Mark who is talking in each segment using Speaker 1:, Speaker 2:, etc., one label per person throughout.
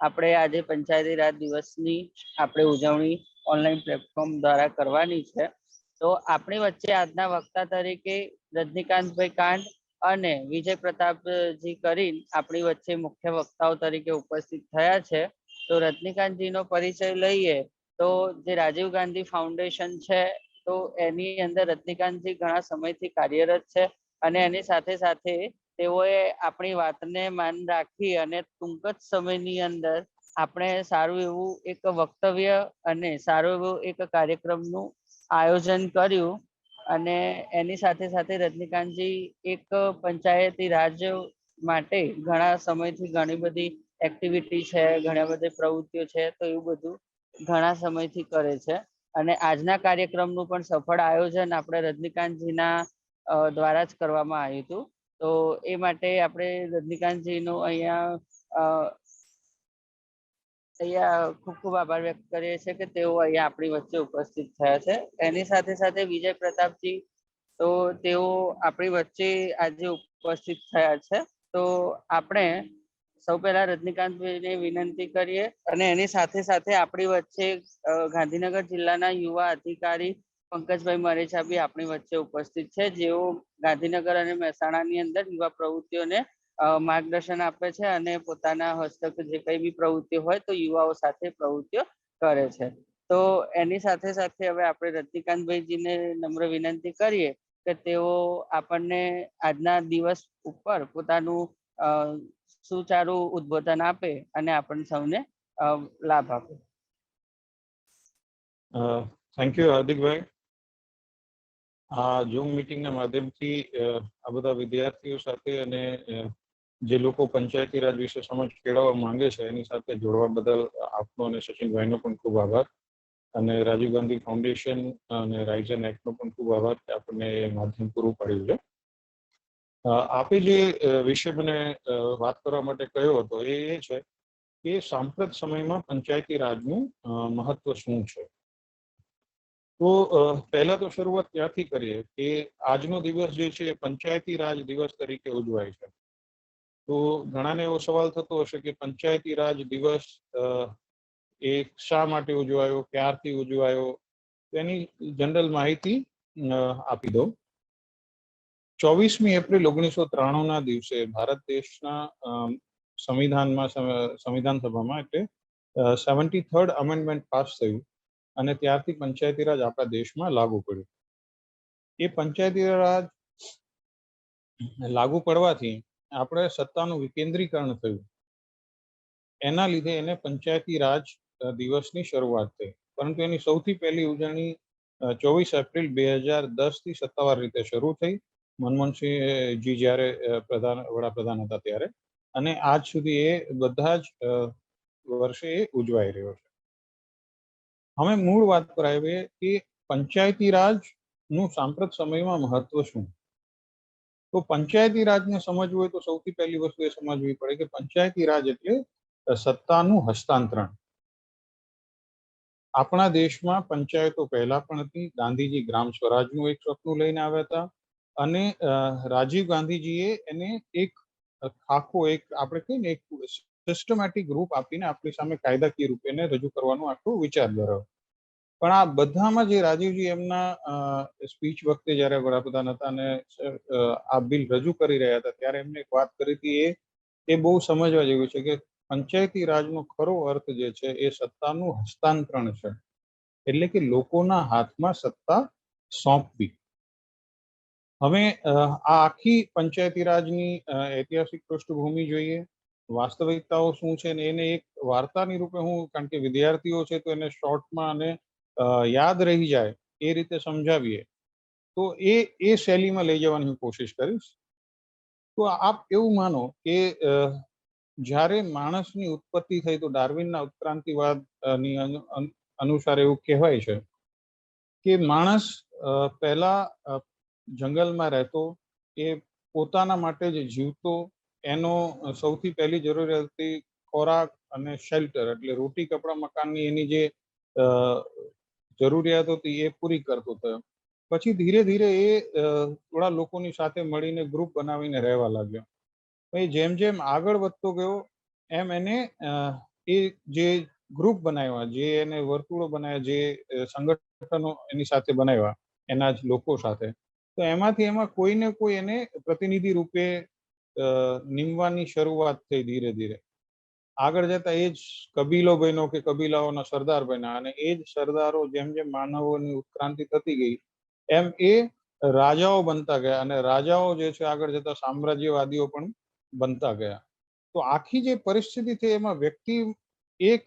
Speaker 1: આપણે આજે પંચાયતી રાજ દિવસની આપણે ઉજવણી ઓનલાઈન પ્લેટફોર્મ દ્વારા કરવાની છે। તો આપણી વચ્ચે આજના વક્તા તરીકે રજનીકાંતભાઈ કાંડ અને વિજય પ્રતાપજી કરીન આપણી વચ્ચે મુખ્ય વક્તાઓ તરીકે ઉપસ્થિત થયા છે। તો રજનીકાંતજીનો પરિચય લઈએ તો જે રાજીવ ગાંધી ફાઉન્ડેશન છે તો એની અંદર રજનીકાંતજી ઘણા સમયથી કાર્યરત છે અને એની સાથે સાથે તેઓએ આપણી વાતને માન રાખી અને ટૂંક જ સમયની અંદર આપણે સારું એવું એક વક્તવ્ય અને સારું એવું એક કાર્યક્રમનું આયોજન કર્યું। અને એની સાથે સાથે રજનીકાંતજી એક પંચાયતી રાજ માટે ઘણા સમયથી ઘણી બધી એક્ટિવિટી છે, ઘણા બધી પ્રવૃત્તિઓ છે, તો એવું બધું ઘણા સમયથી કરે છે। અને આજના કાર્યક્રમનું પણ સફળ આયોજન આપણે રજનીકાંતજીના દ્વારા જ કરવામાં આવ્યું હતું। તો એ માટે આપણે રજનીકાંતજીનો અહીંયા ખૂબ ખૂબ આભાર વ્યક્ત કરીએ છીએ કે તેઓ અહીંયા આપણી વચ્ચે ઉપસ્થિત થયા છે। એની સાથે સાથે વિજય પ્રતાપજી તો તેઓ આપણી વચ્ચે આજે ઉપસ્થિત થયા છે। તો આપણે સૌ પહેલા રજનીકાંતભાઈને વિનંતી કરીએ અને એની સાથે સાથે આપણી વચ્ચે ગાંધીનગર જિલ્લાના યુવા અધિકારી પંકજભાઈ મરેચા બી આપણી વચ્ચે ઉપસ્થિત છે, જેઓ ગાંધીનગર અને મહેસાણાની અંદર યુવા પ્રવૃત્તિઓને માર્ગદર્શન આપે છે અને પોતાના હસ્તક જે કઈ બી પ્રવૃત્તિઓ હોય તો યુવાઓ સાથે પ્રવૃત્તિઓ કરે છે। તો એની સાથે સાથે હવે આપણે રજનીકાંતભાઈજીને નમ્ર વિનંતી કરીએ કે તેઓ આપણને આજના દિવસ ઉપર પોતાનું સુચારું ઉદ્બોધન આપે અને આપણને સૌને લાભ આપે।
Speaker 2: થેન્ક યુ હાર્દિકભાઈ। આ ઝૂમ મીટિંગના માધ્યમથી આ બધા વિદ્યાર્થીઓ સાથે અને જે લોકો પંચાયતી રાજ વિશે સમજ કેળવવા માંગે છે એની સાથે જોડવા બદલ આપનો અને સચિનભાઈનો પણ ખૂબ આભાર અને રાજીવ ગાંધી ફાઉન્ડેશન અને રાઇઝન એક્ટનો પણ ખૂબ આભાર કે આપણને માધ્યમ પૂરું પાડ્યું છે। આપે જે વિષય મને વાત કરવા માટે કહ્યો હતો એ છે કે સાંપ્રત સમયમાં પંચાયતી રાજનું મહત્વ શું છે। તો પહેલા તો શરૂઆત ત્યાંથી કરીએ કે આજનો દિવસ જે છે એ પંચાયતી રાજ દિવસ તરીકે ઉજવાય છે। તો ઘણાને એવો સવાલ થતો હશે કે પંચાયતી રાજ દિવસ એ શા માટે ઉજવાયો, ક્યારથી ઉજવાયો, તેની જનરલ માહિતી આપી દઉં। 24મી એપ્રિલ 1993ના દિવસે ભારત દેશના સંવિધાન સભામાં એટલે 73rd અમેન્ડમેન્ટ પાસ થયું અને ત્યારથી પંચાયતી રાજ આપણા દેશમાં લાગુ પડ્યું। એ પંચાયતી રાજ લાગુ પડવાથી આપણે સત્તાનું વિકેન્દ્રીકરણ થયું, એના લીધે એને પંચાયતી રાજ દિવસની શરૂઆત થઈ। પરંતુ એની સૌથી પહેલી ઉજવણી 24 એપ્રિલ 2010થી સત્તાવાર રીતે શરૂ થઈ, મનમોહનસિંહજી જ્યારે વડાપ્રધાન હતા ત્યારે, અને આજ સુધી એ બધા જ વર્ષે એ ઉજવાઈ રહ્યો છે। હવે મૂળ વાત પર આવીએ કે પંચાયતી રાજનું સાંપ્રત સમયમાં મહત્વ શું। તો પંચાયતી રાજને સમજવું હોય તો સૌથી પહેલી વસ્તુ એ સમજવી પડે કે પંચાયતી રાજ એટલે સત્તાનું હસ્તાંતરણ। આપણા દેશમાં પંચાયતો પહેલા પણ હતી। ગાંધીજી ગ્રામ સ્વરાજનું એક સપનું લઈને આવ્યા હતા અને રાજીવ ગાંધીજીએ એને એક આખો એક આપણે કહીએ ને એક સિસ્ટમેટિક રૂપ આપીને આપણી સામે કાયદાકીય રૂપે એને રજૂ કરવાનો આખો વિચાર ધરાવ્યો। પણ આ બધામાં જે રાજીવજી એમના સ્પીચ વખતે જ્યારે વડાપ્રધાન હતા અને આ બિલ રજૂ કરી રહ્યા હતા ત્યારે એમને એક વાત કરી હતી, એ બહુ સમજવા જેવું છે કે પંચાયતી રાજનો ખરો અર્થ જે છે એ સત્તાનું હસ્તાંતરણ છે, એટલે કે લોકોના હાથમાં સત્તા સોંપવી। હવે આ આખી પંચાયતી રાજની ઐતિહાસિક પૃષ્ઠભૂમિ જોઈએ, વાસ્તવિકતાઓ શું છે ને એને એક વાર્તાની રૂપે હું, કારણ કે વિદ્યાર્થીઓ છે તો એને શોર્ટમાં અને યાદ રહી જાય એ રીતે સમજાવીએ તો એ શૈલીમાં લઈ જવાની હું કોશિશ કરીશ। તો આપ એવું માનો કે જ્યારે માણસની ઉત્પત્તિ થઈ તો ડાર્વિનના ઉત્ક્રાંતિવાદની અનુસાર એવું કહેવાય છે કે માણસ પહેલા જંગલમાં રહેતો, એ પોતાના માટે જ જીવતો, એનો સૌથી પહેલી જરૂરિયાત હતી ખોરાક અને શેલ્ટર, એટલે રોટી કપડા મકાનની એની જે જરૂરિયાત હતી એ પૂરી કરતો થયો। પછી ધીરે ધીરે એ થોડા લોકોની સાથે મળીને ગ્રુપ બનાવીને રહેવા લાગ્યો। પછી જેમ જેમ આગળ વધતો ગયો એમ એને એ જે ગ્રુપ બનાવ્યા, જે એને વર્તુળો બનાવ્યા, જે સંગઠનો એની સાથે બનાવ્યા એના જ લોકો સાથે, તો એમાંથી એમાં કોઈને કોઈ એને પ્રતિનિધિ રૂપે નીમવાની શરૂઆત થઈ ધીરે ધીરે. આગળ જતા એ જ કબીલો બન્યો કે કબીલાઓના સરદાર બન્યા, અને એ જ સરદારો જેમ જેમ માનવોની ઉત્ક્રાંતિ થતી ગઈ એમ એ રાજાઓ બનતા ગયા, અને રાજાઓ જે છે આગળ જતા સામ્રાજ્યવાદીઓ પણ બનતા ગયા. તો આખી જે પરિસ્થિતિ છે એમાં એક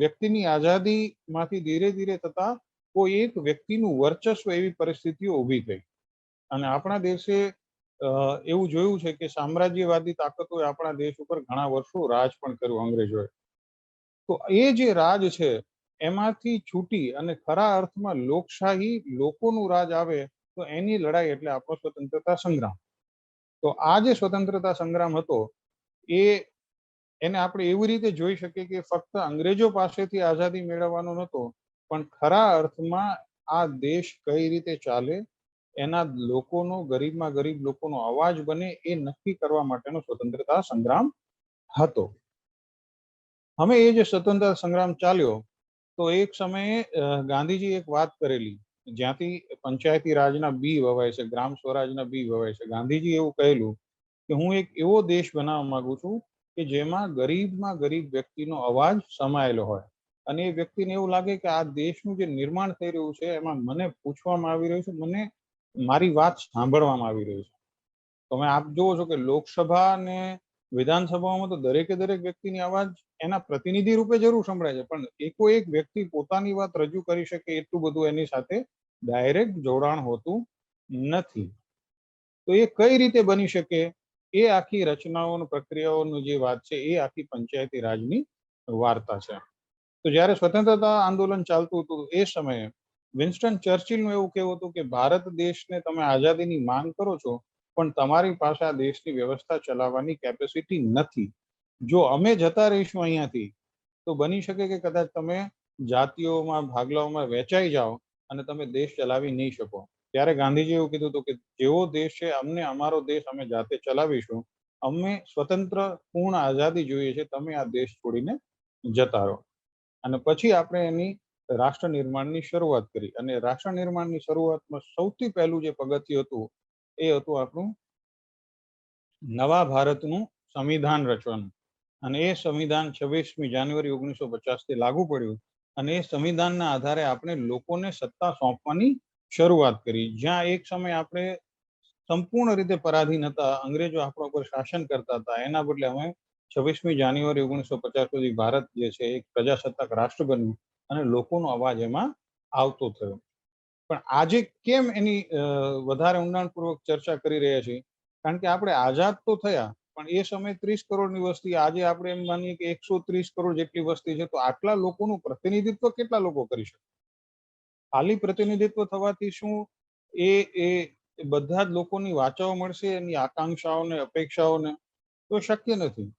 Speaker 2: વ્યક્તિની આઝાદીમાંથી ધીરે ધીરે થતા કોઈ એક વ્યક્તિનું વર્ચસ્વ એવી પરિસ્થિતિઓ ઊભી થઈ. અને આપણા દેશે એવું જોયું છે કે સામ્રાજ્યવાદી તાકાતોએ આપણા દેશ ઉપર ઘણા વર્ષો રાજ પણ કર્યું અંગ્રેજોએ. તો એ જે રાજ છે એમાંથી છૂટી અને ખરા અર્થમાં લોકશાહી, લોકોનું રાજ આવે, તો એની લડાઈ એટલે આપણો સ્વતંત્રતા સંગ્રામ. તો આ જે સ્વતંત્રતા સંગ્રામ હતો એને આપણે એવી રીતે જોઈ શકીએ કે ફક્ત અંગ્રેજો પાસેથી આઝાદી મેળવવાનો નહોતો, પણ ખરા અર્થમાં આ દેશ કઈ રીતે ચાલે, એના લોકોનો, ગરીબમાં ગરીબ લોકોનો અવાજ બને, એ નક્કી કરવા માટેનો સ્વતંત્રતા સંગ્રામ હતો. હવે એ જે સ્વતંત્રતા સંગ્રામ ચાલ્યો, તો એક સમયે ગાંધીજી એક વાત કરેલી, જ્યાંથી પંચાયતી રાજના બી વવાય છે, ગ્રામ સ્વરાજના બી વવાય છે. ગાંધીજી એવું કહેલું કે હું એક એવો દેશ બનાવવા માંગુ છું કે જેમાં ગરીબમાં ગરીબ વ્યક્તિનો અવાજ સમાયેલો હોય, અને એ વ્યક્તિને એવું લાગે કે આ દેશનું જે નિર્માણ થઈ રહ્યું છે એમાં મને પૂછવામાં આવી રહ્યું છે, મને મારી વાત સાંભળવામાં આવી રહી છે. તમે આપ જોવો છો કે લોકસભા અને વિધાનસભામાં તો દરેકે દરેક વ્યક્તિની અવાજ એના પ્રતિનિધિ રૂપે જરૂર સંભળાય છે, પણ એકો એક વ્યક્તિ પોતાની વાત રજૂ કરી શકે એટલું બધું એની સાથે ડાયરેક્ટ જોડાણ હોતું નથી. તો એ કઈ રીતે બની શકે, એ આખી રચનાઓની પ્રક્રિયાઓની જે વાત છે એ આખી પંચાયતી રાજની વાર્તા છે. તો જ્યારે સ્વતંત્રતા આંદોલન ચાલતું હતું એ સમયે વિન્સ્ટન ચર્ચિલનું એવું કહેવું હતું કે ભારત દેશને તમે આઝાદીની માંગ કરો છો, પણ તમારી પાસે આ દેશની વ્યવસ્થા ચલાવવાની કેપેસિટી નથી. જો અમે જતા રહીશું અહીંયાથી, તો બની શકે કે કદાચ તમે જાતિઓમાં, ભાગલાઓમાં વહેંચાઈ જાઓ અને તમે દેશ ચલાવી નહીં શકો. ત્યારે ગાંધીજી એવું કીધું હતું કે જેવો દેશ છે, અમને અમારો દેશ અમે જાતે ચલાવીશું, અમને સ્વતંત્ર પૂર્ણ આઝાદી જોઈએ છે, તમે આ દેશ છોડીને જતા રહો. અને પછી આપણે એની રાષ્ટ્ર નિર્માણની શરૂઆત કરી, અને રાષ્ટ્ર નિર્માણની શરૂઆતમાં સૌથી પહેલું જે પગથિયું હતું એ હતું આપણું નવા ભારતનું સંવિધાન રચવાનું. અને એ સંવિધાન 26મી જાન્યુઆરી 1950 થી લાગુ પડ્યું, અને એ સંવિધાનના આધારે આપણે લોકોને સત્તા સોંપવાની શરૂઆત કરી. જ્યાં એક સમય આપણે સંપૂર્ણ રીતે પરાધીન હતા, અંગ્રેજો આપણા ઉપર શાસન કરતા હતા, એના બદલે અમે 26મી જાન્યુઆરી 1950 સુધી ભારત જે છે એક પ્રજાસત્તાક રાષ્ટ્ર બન્યું, અને લોકોનો અવાજ એમાં આવતો થયો. પણ આજે કેમ એની વધારે ઊંડાણપૂર્વક ચર્ચા કરી રહ્યા છીએ? કારણ કે આપણે આઝાદ તો થયા, પણ એ સમયે 30 કરોડની વસ્તી, આજે આપણે એમ માનીએ કે 130 કરોડ જેટલી વસ્તી છે, તો આટલા લોકોનું પ્રતિનિધિત્વ કેટલા લોકો કરી શકે? ખાલી પ્રતિનિધિત્વ થવાથી શું એ એ બધા જ લોકોની વાચાઓ મળશે, એની આકાંક્ષાઓને, અપેક્ષાઓને? તો શક્ય નથી.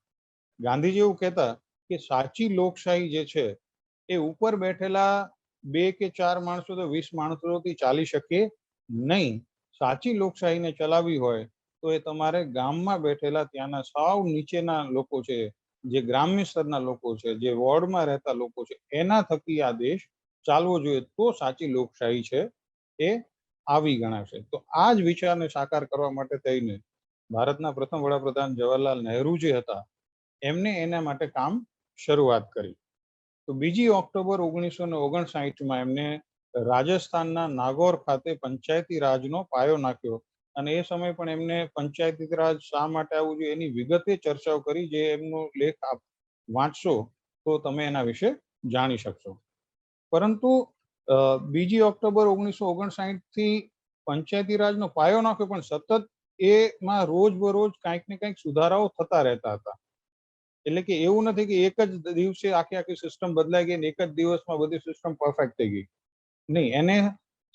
Speaker 2: ગાંધીજી એવું કહેતા કે સાચી લોકશાહી જે છે એ ઉપર બેઠેલા 2 કે 4 માણસો તો 20 માણસોથી ચાલી શકે નહીં. સાચી લોકશાહીને ચલાવવી હોય તો એ તમારે ગામમાં બેઠેલા ત્યાંના સાવ નીચેના લોકો છે, જે ગ્રામ્ય સ્તરના લોકો છે, જે વોર્ડમાં રહેતા લોકો છે, એના થકી આ દેશ ચાલવો જોઈએ, તો સાચી લોકશાહી છે એ આવી ગણાશે. તો આ જ વિચારને સાકાર કરવા માટે થઈને ભારતના પ્રથમ વડાપ્રધાન જવાહરલાલ નહેરુ જે હતા, એમને એના માટે કામ શરૂઆત કરી. તો 2 ઓક્ટોબર 1959માં એમને રાજસ્થાનના નાગૌર ખાતે પંચાયતી રાજનો પાયો નાખ્યો, અને એ સમય પણ એમને પંચાયતી રાજ શા માટે આવવું જોઈએ એની વિગતે ચર્ચાઓ કરી, જે એમનો લેખ આપ વાંચશો તો તમે એના વિશે જાણી શકશો. પરંતુ 2 ઓક્ટોબર 1959થી પંચાયતી રાજનો પાયો નાખ્યો, પણ સતત એમાં રોજબરોજ કંઈક ને કંઈક સુધારાઓ થતા રહેતા હતા. એટલે કે એવું નથી કે એક જ દિવસે આખી સિસ્ટમ બદલાઈ ગઈ ને એક જ દિવસમાં બધી સિસ્ટમ પરફેક્ટ થઈ ગઈ. નહીં, એને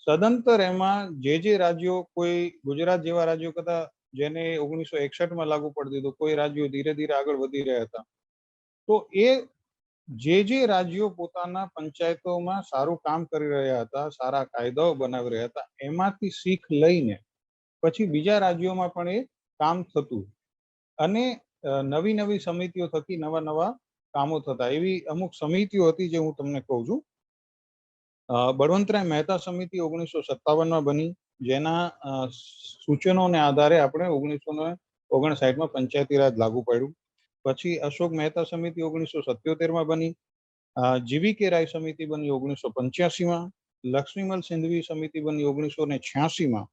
Speaker 2: સદંતર એમાં જે રાજ્યો, કોઈ ગુજરાત જેવા રાજ્યો કરતા જેને 1961માં લાગુ પડી દીધું, કોઈ રાજ્યો ધીરે ધીરે આગળ વધી રહ્યા હતા, તો એ જે રાજ્યો પોતાના પંચાયતોમાં સારું કામ કરી રહ્યા હતા, સારા કાયદાઓ બનાવી રહ્યા હતા, એમાંથી શીખ લઈને પછી બીજા રાજ્યોમાં પણ એ કામ થતું, અને નવી નવી સમિતિઓ થકી નવા નવા કામો થતા. એવી અમુક સમિતિઓ હતી જે હું તમને કહું છું. બળવંતરાય મહેતા સમિતિ 1957માં બની, જેના સૂચનોને આધારે આપણે 1959માં પંચાયતી રાજ લાગુ પડ્યું. પછી અશોક મહેતા સમિતિ 1977માં બની. જીવી રાય સમિતિ બની 1985માં. લક્ષ્મીમલ સિંધવી સમિતિ બની 1986માં.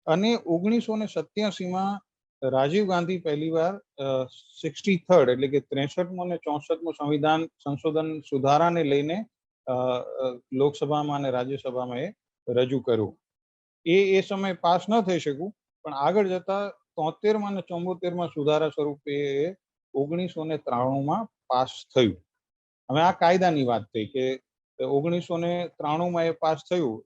Speaker 2: અને 1987માં રાજીવ ગાંધી પહેલીવાર 63rd એટલે કે 63મો અને 64મો સંવિધાન સંશોધન સુધારાને લઈને લોકસભામાં અને રાજ્યસભામાં એ રજૂ કર્યું. એ સમય પાસ ન થઈ શક્યું, પણ આગળ જતા 73માં અને 74માં સુધારા સ્વરૂપે 1993માં પાસ થયું. હવે આ કાયદાની વાત થઈ કે 1993માં એ પાસ થયું,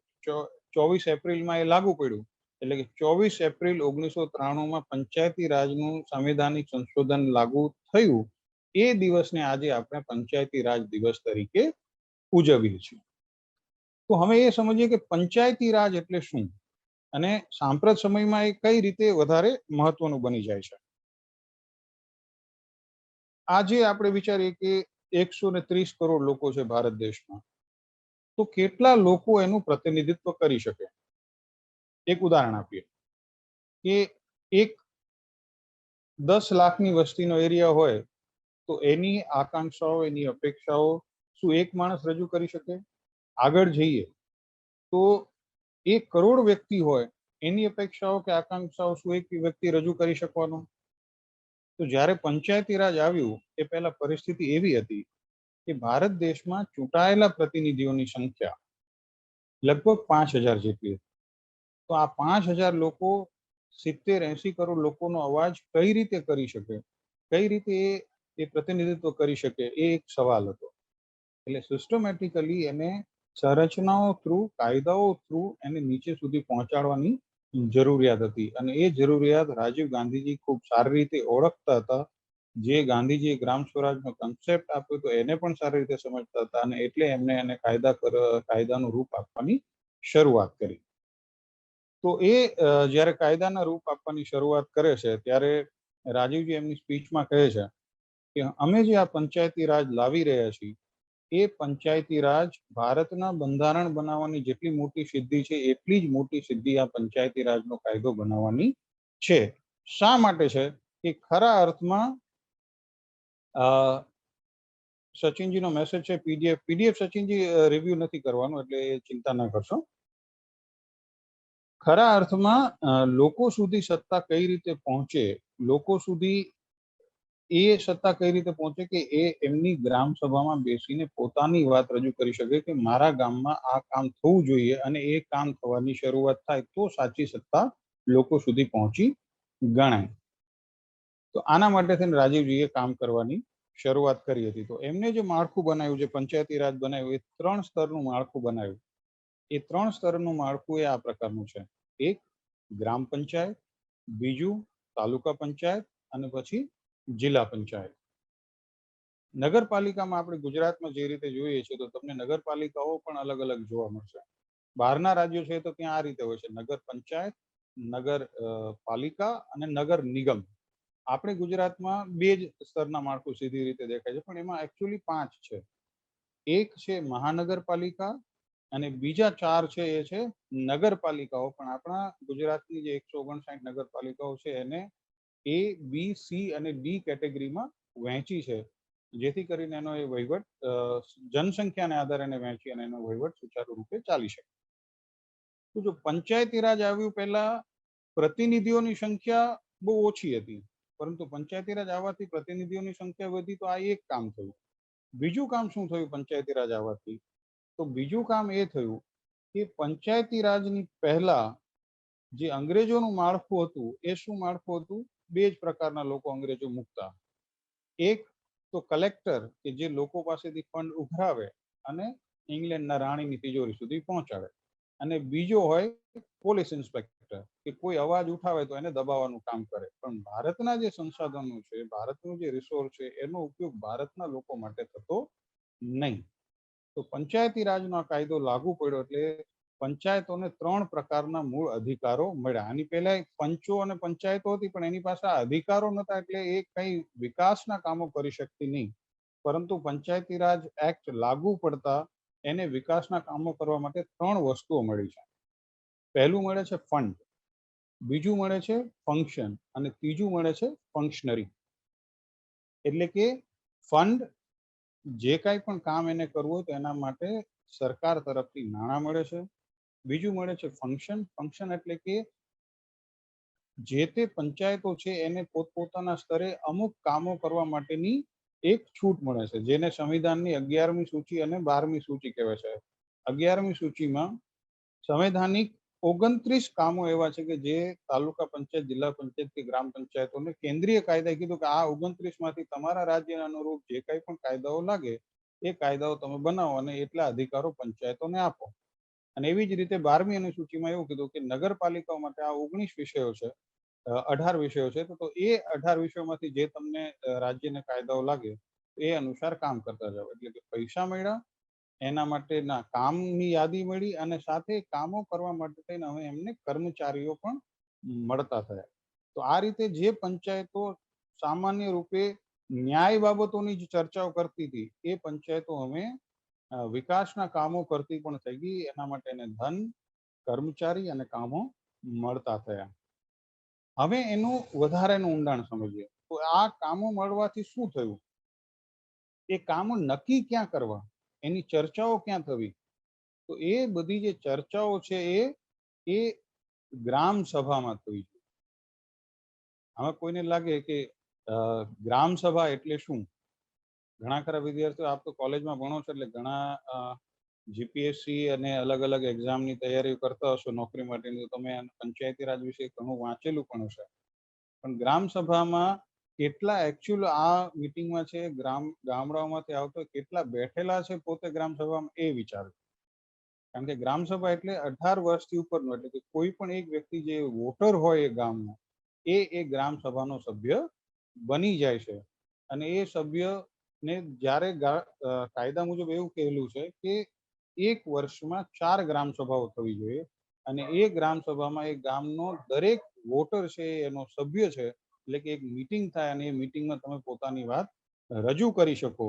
Speaker 2: 24 એપ્રિલમાં એ લાગુ પડ્યું. એટલે કે 24 એપ્રિલ 1993માં પંચાયતી રાજનું સંવૈધાનિક સંશોધન લાગુ થયું. એ દિવસને આજે આપણે પંચાયતી રાજ દિવસ તરીકે ઉજવીએ છીએ. તો હવે એ સમજીએ કે પંચાયતી રાજ એટલે શું અને સાંપ્રત સમયમાં એ કઈ રીતે વધારે મહત્વનું બની જાય છે. આજે આપણે વિચારીએ કે 130 કરોડ લોકો છે ભારત દેશમાં, તો કેટલા લોકો એનું પ્રતિનિધિત્વ કરી શકે. એક ઉદાહરણ આપીએ કે એક 10 લાખની વસ્તીનો એરિયા હોય તો એની આકાંક્ષાઓ, એની અપેક્ષાઓ શું એક માણસ રજૂ કરી શકે? આગળ જઈએ તો 1 કરોડ વ્યક્તિ હોય, એની અપેક્ષાઓ કે આકાંક્ષાઓ શું એક વ્યક્તિ રજૂ કરી શકવાનો? તો જ્યારે પંચાયતી રાજ આવ્યું એ પહેલા પરિસ્થિતિ એવી હતી કે ભારત દેશમાં ચૂંટાયેલા પ્રતિનિધિઓની સંખ્યા લગભગ 5000 જેટલી હતી. તો આ 5000 લોકો 70-80 કરોડ લોકોનો અવાજ કઈ રીતે કરી શકે, કઈ રીતે એ પ્રતિનિધિત્વ કરી શકે, એ એક સવાલ હતો. એટલે સિસ્ટમેટિકલી એને સંરચનાઓ થ્રુ, કાયદાઓ થ્રુ એને નીચે સુધી પહોંચાડવાની જરૂરિયાત હતી. અને એ જરૂરિયાત રાજીવ ગાંધીજી ખૂબ સારી રીતે ઓળખતા હતા. જે ગાંધીજીએ ગ્રામ સ્વરાજનો કન્સેપ્ટ આપ્યો તો એને પણ સારી રીતે સમજતા હતા, અને એટલે એમને એને કાયદાનું રૂપ આપવાની શરૂઆત કરી. તો એ જ્યારે કાયદાના રૂપ આપવાની શરૂઆત કરે છે ત્યારે રાજીવજી એમની સ્પીચમાં કહે છે કે અમે જે આ પંચાયતી રાજ લાવી રહ્યા છીએ, એ પંચાયતી રાજ ભારતના બંધારણ બનાવવાની જેટલી મોટી સિદ્ધિ છે એટલી જ મોટી સિદ્ધિ આ પંચાયતી રાજનો કાયદો બનાવવાની છે. શા માટે છે? કે ખરા અર્થમાં સચિનજીનો મેસેજ છે પીડીએફ સચિનજી રિવ્યુ નથી કરવાનો, એટલે ચિંતા ના કરશો. ખરા અર્થમાં લોકો સુધી સત્તા કઈ રીતે પહોંચે, લોકો સુધી એ સત્તા કઈ રીતે પહોંચે કે એ એમની ગ્રામ સભામાં બેસીને પોતાની વાત રજૂ કરી શકે કે મારા ગામમાં આ કામ થવું જોઈએ, અને એ કામ થવાની શરૂઆત થાય તો સાચી સત્તા લોકો સુધી પહોંચી ગણાય. તો આના માટે થઈને રાજીવજીએ કામ કરવાની શરૂઆત કરી હતી. તો એમને જે માળખું બનાવ્યું, જે પંચાયતી રાજ બનાવ્યું, એ 3 સ્તરનું માળખું બનાવ્યું. એ 3 સ્તરનું માળખું એ આ પ્રકારનું છે. એક ગ્રામ પંચાયત, બીજું તાલુકા પંચાયત, અને પછી જિલ્લા પંચાયત. નગરપાલિકામાં આપણે ગુજરાતમાં જે રીતે જોઈએ છીએ તો તમને નગરપાલિકાઓ પણ અલગ અલગ જોવા મળશે. બહારના રાજ્યો છે તો ત્યાં આ રીતે હોય છે: નગર પંચાયત, નગર પાલિકા અને નગર નિગમ. આપણે ગુજરાતમાં 2 જ સ્તરના માળખું સીધી રીતે દેખાય છે, પણ એમાં એકચ્યુઅલી 5 છે. એક છે મહાનગરપાલિકા, અને બીજા 4 છે એ છે નગરપાલિકાઓ. પણ આપણા ગુજરાતની જે 159 નગરપાલિકાઓ છે એને A, B, C અને D કેટેગરીમાં વહેંચી છે, જેથી કરીને એનો એ વહીવટ જનસંખ્યાને આધારે એને વહેંચી અને એનો વહીવટ સુચારુ રૂપે ચાલી શકે. તો જો પંચાયતી રાજ આવ્યું, પહેલા પ્રતિનિધિઓની સંખ્યા બહુ ઓછી હતી, પરંતુ પંચાયતી રાજ આવવાથી પ્રતિનિધિઓની સંખ્યા વધી. તો આ એક કામ થયું. બીજું કામ શું થયું પંચાયતી રાજ આવવાથી? તો બીજું કામ એ થયું કે પંચાયતી રાજની પહેલા જે અંગ્રેજોનું માળખું હતું, એ શું માળખું હતું? 2 જ પ્રકારના લોકો અંગ્રેજો મૂકતા. એક તો કલેક્ટર, કે જે લોકો પાસેથી ફંડ ઉઘરાવે અને ઇંગ્લેન્ડના રાણીની તિજોરી સુધી પહોંચાડે. અને બીજો હોય પોલીસ ઇન્સ્પેક્ટર, કે કોઈ અવાજ ઉઠાવે તો એને દબાવવાનું કામ કરે. પણ ભારતના જે સંસાધનો છે, ભારતનું જે રિસોર્સ છે, એનો ઉપયોગ ભારતના લોકો માટે થતો નહીં. તો પંચાયતી રાજનો આ કાયદો લાગુ પડ્યો એટલે પંચાયતોને 3 પ્રકારના મૂળ અધિકારો મળ્યા. આની પહેલા પંચો અને પંચાયતો હતી, પણ એની પાસે આ અધિકારો નહોતા, એટલે એ કઈ વિકાસના કામો કરી શકતી નહીં. પરંતુ પંચાયતી રાજ એક્ટ લાગુ પડતા એને વિકાસના કામો કરવા માટે 3 વસ્તુઓ મળી છે. પહેલું મળે છે ફંડ, બીજું મળે છે ફંક્શન અને ત્રીજું મળે છે ફંક્શનરી. એટલે કે ફંડ, જે કાંઈ પણ કામ એને કરવું હોય તો એના માટે સરકાર તરફથી નાણાં મળે છે. બીજું મળે છે ફંક્શન. ફંક્શન એટલે કે જે તે પંચાયતો છે એને પોતપોતાના સ્તરે અમુક કામો કરવા માટેની એક છૂટ મળે છે, જેને સંવિધાનની 11મી સૂચિ અને 12મી સૂચિ કહેવાય છે. 11મી સૂચિમાં સંવૈધાનિક 29 કામો એવા છે કે જે તાલુકા પંચાયત, જિલ્લા પંચાયત કે ગ્રામ પંચાયતોને કેન્દ્રીય કાયદાએ કીધું કે આ 29 માંથી તમારા રાજ્યના અનુરૂપ જે કંઈ પણ કાયદાઓ લાગે એ કાયદાઓ તમે બનાવો અને એટલા અધિકારો પંચાયતોને આપો. અને એવી જ રીતે 12મી અનુસૂચિમાં એવું કીધું કે નગરપાલિકાઓ માટે આ 19 વિષયો છે, 18 વિષયો છે, તો એ 18 વિષયોમાંથી જે તમને રાજ્યને કાયદાઓ લાગે એ અનુસાર કામ કરતા જાઓ. એટલે કે પૈસા મળ્યા, એના માટેના કામની યાદી મળી અને સાથે કામો કરવા માટે થઈને હવે એમને કર્મચારીઓ પણ મળતા થયા. તો આ રીતે જે પંચાયતો સામાન્ય રૂપે ન્યાય બાબતોની જ ચર્ચાઓ કરતી હતી એ પંચાયતો હવે વિકાસના કામો કરતી પણ થઈ ગઈ. એના માટે એને ધન, કર્મચારી અને કામો મળતા થયા. હવે એનું વધારેનું ઊંડાણ સમજીએ તો આ કામો મળવાથી શું થયું, એ કામો નક્કી ક્યાં કરવા, એની ચર્ચાઓ ક્યાં થવી, તો એ બધી જે ચર્ચાઓ છે એ ગ્રામ સભામાં થવી જોઈએ. હવે કોઈને લાગે કે ગ્રામ સભા એટલે શું? ઘણા ખરા વિદ્યાર્થીઓ, આપ તો કોલેજમાં ભણો છો એટલે ઘણા જીપીએસસી અને અલગ અલગ એક્ઝામની તૈયારી કરતા હશો નોકરી માટેની, તો તમે પંચાયતી રાજ વિશે ઘણું વાંચેલું પણ હશે. પણ ગ્રામ સભામાં કેટલા એકચ્યુઅલ આ મીટિંગમાં છે, ગામડાઓમાંથી આવતો કેટલા બેઠેલા છે પોતે ગ્રામ સભામાં, એ વિચારો. કારણ કે ગ્રામ સભા એટલે 18 વર્ષથી ઉપરનો, એટલે કે કોઈ પણ એક વ્યક્તિ જે વોટર હોય એ ગામનો, એ ગ્રામ સભાનો સભ્ય બની જાય છે. અને એ સભ્યને જ્યારે કાયદા મુજબ એવું કહેલું છે કે 1 વર્ષમાં 4 ગ્રામ સભાઓ થવી જોઈએ અને એ ગ્રામ સભામાં એ ગામનો દરેક વોટર છે એનો સભ્ય છે. એટલે કે એક મીટિંગ થાય અને એ મીટિંગમાં તમે પોતાની વાત રજૂ કરી શકો.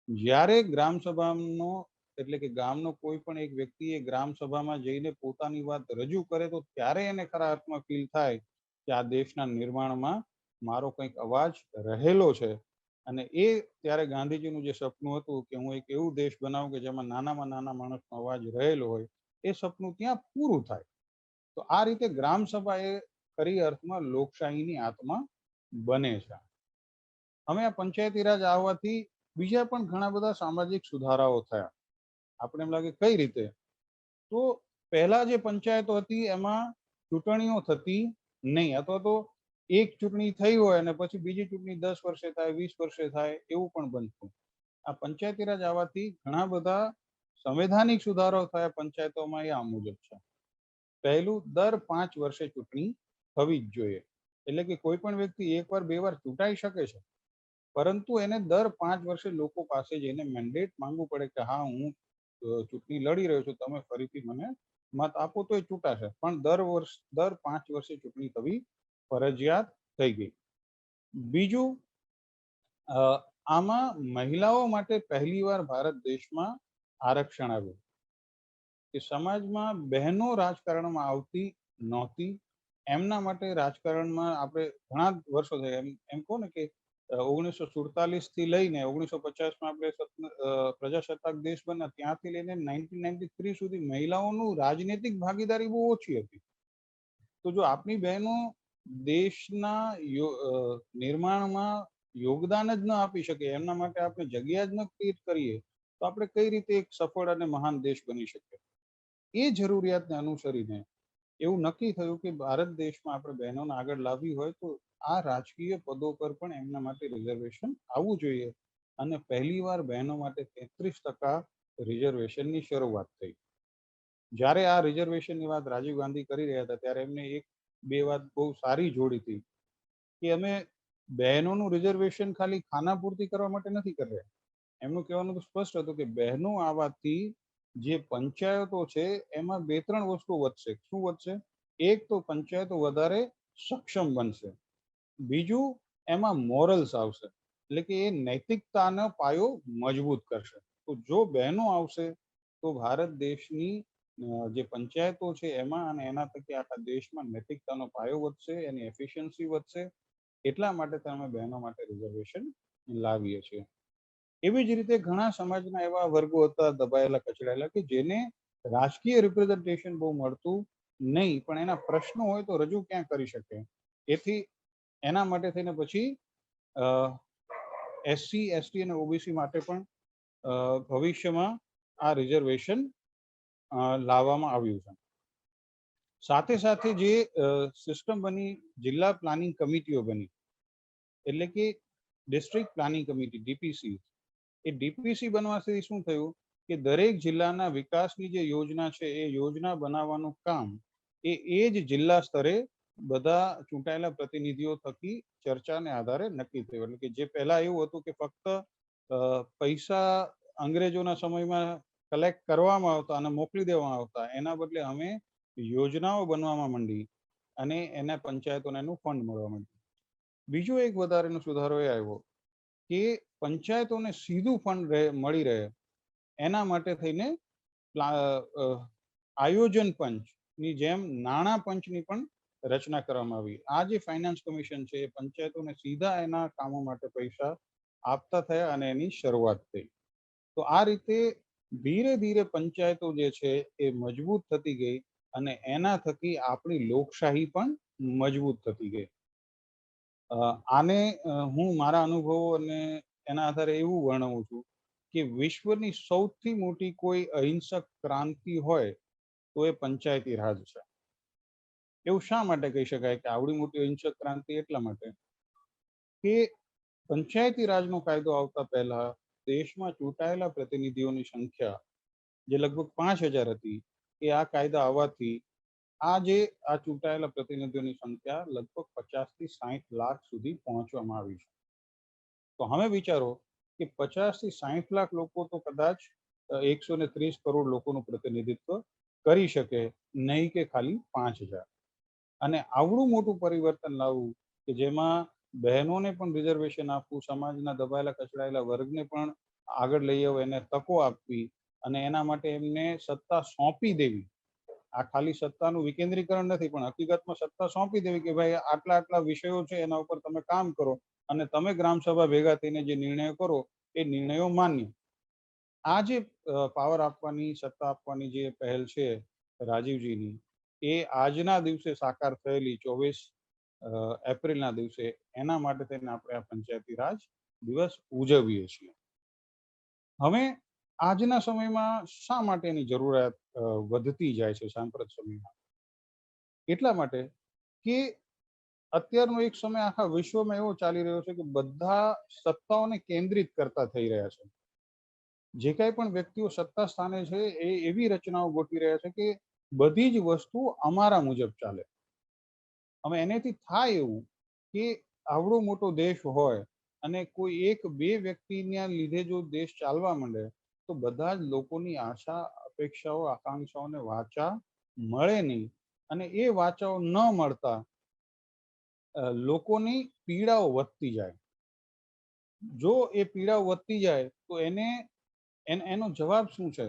Speaker 2: જ્યારે ગ્રામ સભાનો એટલે કે ગામનો કોઈ પણ એક વ્યક્તિ એ ગ્રામ સભામાં જઈને પોતાની વાત રજૂ કરે તો ત્યારે એને ખરા અર્થમાં ફીલ થાય કે આ દેશના નિર્માણમાં મારો કંઈક અવાજ રહેલો છે. અને એ ત્યારે ગાંધીજીનું જે સપનું હતું કે હું એક એવું દેશ બનાવું કે જેમાં નાનામાં નાના માણસનો અવાજ રહેલો હોય, એ સપનું ત્યાં પૂરું થાય. તો આ રીતે ગ્રામ સભા એ ખરી અર્થમાં લોકશાહીની આત્મા બને છે. હવે આ પંચાયતી રાજ આવવાથી બીજા પણ ઘણા બધા સામાજિક સુધારાઓ થયા. આપણે એમ લાગે કઈ રીતે? તો પહેલા જે પંચાયતો હતી એમાં ચૂંટણીઓ થતી નહીં, અથવા તો એક ચૂંટણી થઈ હોય અને પછી બીજી ચૂંટણી 10 વર્ષે થાય, 20 વર્ષે થાય, એવું પણ બનતું. આ પંચાયતી રાજ આવવાથી ઘણા બધા સંવૈધાનિક સુધારાઓ થયા પંચાયતોમાં, એ આ મુજબ છે. પહેલું, દર 5 વર્ષે ચૂંટણી થવી જ જોઈએ. એટલે કે કોઈ પણ વ્યક્તિ 1 વાર 2 વાર ચૂંટાઈ શકે છે, પરંતુ એને દર 5 વર્ષે લોકો પાસે જઈને મેન્ડેટ માંગવું પડે કે હા, હું ચૂંટણી લડી રહ્યો છું, તમે ફરીથી મને મત આપો તો એ ચૂંટાશે. પણ દર 5 વર્ષે ચૂંટણી થવી ફરજિયાત થઈ ગઈ. બીજું, આમાં મહિલાઓ માટે પહેલીવાર ભારત દેશમાં આરક્ષણ આવ્યું કે સમાજમાં બહેનો રાજકારણમાં આવતી નહોતી. એમના માટે રાજકારણમાં આપણે ઘણા વર્ષો થયા, એમ કહો ને કે 1947 થી લઈને 1950માં આપણે પ્રજાસત્તાક દેશ બન્યા, ત્યાંથી લઈને 1993 સુધી મહિલાઓનું રાજનૈતિક ભાગીદારી બહુ ઓછી હતી. તો જો આપણી બહેનો દેશના નિર્માણમાં યોગદાન જ ન આપી શકે, એમના માટે આપણે જગ્યા જ ન ક્રિએટ કરીએ, તો આપણે કઈ રીતે એક સફળ અને મહાન દેશ બની શકીએ? એ જરૂરિયાતને અનુસરીને એવું નક્કી થયું કે ભારત દેશમાં આપણે બહેનોને આગળ લાવવી હોય તો આ રાજકીય પદો પર પણ એમના માટે રિઝર્વેશન આવવું જોઈએ. અને પહેલીવાર બહેનો માટે 33% રિઝર્વેશનની શરૂઆત થઈ. જ્યારે આ રિઝર્વેશનની વાત રાજીવ ગાંધી કરી રહ્યા હતા ત્યારે એમને 1-2 વાત બહુ સારી જોડી હતી કે અમે બહેનોનું રિઝર્વેશન ખાલી ખાના પૂર્તિ કરવા માટે નથી કરી રહ્યા. એમનું કહેવાનું તો સ્પષ્ટ હતું કે બહેનો આવવાથી જે પંચાયતો છે એમાં 2-3 વસ્તુ વધશે. શું વધશે? એક તો પંચાયતો વધારે સક્ષમ બનશે. બીજું, એમાં મોરલ્સ આવશે. એટલે કે એ નૈતિકતાનો પાયો મજબૂત કરશે. તો જો બહેનો આવશે તો ભારત દેશની જે પંચાયતો છે એમાં અને એના થકી આખા દેશમાં નૈતિકતાનો પાયો વધશે, એની એફિશિયન્સી વધશે. એટલા માટે અમે બહેનો માટે રિઝર્વેશન લાવીએ છીએ. એવી જ રીતે ઘણા સમાજના એવા વર્ગો હતા દબાયેલા કચડાયેલા કે જેને રાજકીય રિપ્રેઝન્ટેશન બહુ મળતું નહીં, પણ એના પ્રશ્નો હોય તો રજૂ ક્યાં કરી શકે. એથી એના માટે થઈને પછી એસસી એસટી અને ઓબીસી માટે પણ ભવિષ્યમાં આ રિઝર્વેશન લાવવામાં આવ્યું છે. સાથે સાથે જે સિસ્ટમ બની, જિલ્લા પ્લાનિંગ કમિટીઓ બની, એટલે કે ડિસ્ટ્રિક્ટ પ્લાનિંગ કમિટી ડીપીસી, એ ડીપીસી બનવાથી શું થયું કે દરેક જિલ્લાના વિકાસની જે યોજના છે એ યોજના બનાવવાનું કામ એ જ જિલ્લા સ્તરે બધા ચૂંટાયેલા પ્રતિનિધિઓ થકી ચર્ચાને આધારે નક્કી થયું. એટલે કે જે પહેલા એવું હતું કે ફક્ત પૈસા અંગ્રેજોના સમયમાં કલેક્ટ કરવામાં આવતા અને મોકલી દેવામાં આવતા, એના બદલે અમે યોજનાઓ બનવામાં માંડી અને એના પંચાયતોને એનું ફંડ મળવા માંડ્યું. બીજો એક વધારેનો સુધારો એ આવ્યો કે પંચાયતોને સીધું ફંડ મળી રહે એના માટે થઈને આયોજન પંચની જેમ નાણાં પંચની પણ રચના કરવામાં આવી. આ જે ફાઇનાન્સ કમિશન છે એ પંચાયતોને સીધા એના કામો માટે પૈસા આપતા થયા અને એની શરૂઆત થઈ. તો આ રીતે ધીરે ધીરે પંચાયતો જે છે એ મજબૂત થતી ગઈ અને એના થકી આપણી લોકશાહી પણ મજબૂત થતી ગઈ. આને હું મારા અનુભવો અને એના આધારે એવું વર્ણવું છું કે વિશ્વની સૌથી મોટી કોઈ અહિંસક ક્રાંતિ હોય તો એ પંચાયતી રાજ છે. એવું શા માટે કહી શકાય કે આવડી મોટી અહિંસક ક્રાંતિ? એટલા માટે કે પંચાયતી રાજનો કાયદો આવતા પહેલા દેશમાં ચૂંટાયેલા પ્રતિનિધિઓની સંખ્યા જે લગભગ 5000 હતી, એ આ કાયદા આવવાથી આ ચૂંટાયેલા પ્રતિનિધિઓની સંખ્યા લગભગ 50 થી 60 લાખ સુધી પહોંચવામાં આવી છે. તો હવે વિચારો કે 50 થી 60 લાખ લોકો તો કદાચ 130 કરોડ લોકોનું પ્રતિનિધિત્વ કરી શકે, નહીં કે ખાલી 5000. અને આવડું મોટું પરિવર્તન લાવવું કે જેમાં બહેનોને પણ રિઝર્વેશન આપવું, સમાજના દબાયેલા કચડાયેલા વર્ગને પણ આગળ લઈ આવવા, એને તકો આપવી અને એના માટે એમને સત્તા સોંપી દેવી. આ ખાલી સત્તાનું વિકેન્દ્રીકરણ નથી, પણ હકીકતમાં સત્તા સોંપી દેવી કે ભાઈ આટલા આટલા વિષયો છે, એના ઉપર તમે કામ કરો અને તમે ગ્રામસભા ભેગા થઈને જે નિર્ણયો કરો એ નિર્ણયો માન્ય. આ જે પાવર આપવાની, સત્તા આપવાની જે પહેલ છે રાજીવજીની, એ આજના દિવસે સાકાર થયેલી 24 એપ્રિલના દિવસે, એના માટે થઈને આપણે આ પંચાયતી રાજ દિવસ ઉજવીએ છીએ. હવે આજના સમયમાં શા માટે એની જરૂરિયાત વધતી જાય છે સાંપ્રત સમયમાં? એટલા માટે કે અત્યારનો એક સમય આખા વિશ્વમાં એવો ચાલી રહ્યો છે કે બધા સત્તાઓને કેન્દ્રિત કરતા થઈ રહ્યા છે. જે કાંઈ પણ વ્યક્તિઓ સત્તા સ્થાને છે એ એવી રચનાઓ ગોઠવી રહ્યા છે કે બધી જ વસ્તુ અમારા મુજબ ચાલે. હવે એનેથી થાય એવું કે આવડો મોટો દેશ હોય અને કોઈ એક બે વ્યક્તિના લીધે જો દેશ ચાલવા માંડે તો બધા જ લોકોની આશા, અપેક્ષાઓ, આકાંક્ષાઓને વાચા મળે નહીં. અને એ વાચાઓ ન મળતા લોકોની પીડાઓ વધતી જાય. જો એ પીડાઓ વધતી જાય તો એનો જવાબ શું છે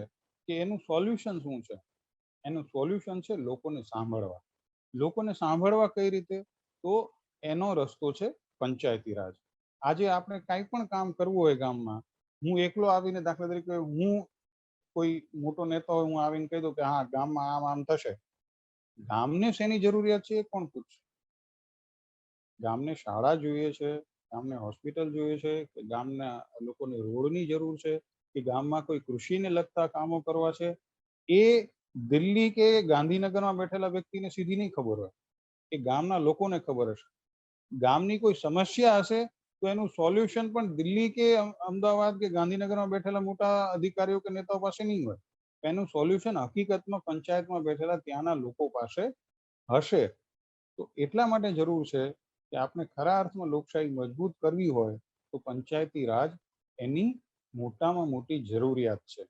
Speaker 2: કે એનું સોલ્યુશન શું છે? એનું સોલ્યુશન છે લોકોને સાંભળવા. લોકોને સાંભળવા કઈ રીતે? તો એનો રસ્તો છે પંચાયતી રાજ. આજે આપણે કાંઈ પણ કામ કરવું હોય ગામમાં, હું એકલો આવીને, દાખલા તરીકે હું કોઈ મોટો નેતા હોય, હું આવીને કહી દઉં કે હા ગામમાં આમ આમ થશે. ગામને શેની જરૂરિયાત છે એ કોણ પૂછશે? ગામને શાળા જોઈએ છે, ગામને હોસ્પિટલ જોઈએ છે, કે ગામના લોકોને રોડની જરૂર છે, કે ગામમાં કોઈ કૃષિને લગતા કામો કરવા છે? એ દિલ્હી કે ગાંધીનગરમાં બેઠેલા વ્યક્તિને સીધી નહીં ખબર હોય, એ ગામના લોકોને ખબર હશે. ગામની કોઈ સમસ્યા હશે તો એનું સોલ્યુશન પણ દિલ્હી કે અમદાવાદ કે ગાંધીનગરમાં બેઠેલા મોટા અધિકારીઓ કે નેતાઓ પાસે નહીં હોય. એનું સોલ્યુશન હકીકતમાં પંચાયતમાં બેઠેલા ત્યાંના લોકો પાસે હશે. તો એટલા માટે જરૂર છે કે આપણે ખરા અર્થમાં લોકશાહી મજબૂત કરવી હોય તો પંચાયતી રાજ એની મોટામાં મોટી જરૂરિયાત છે.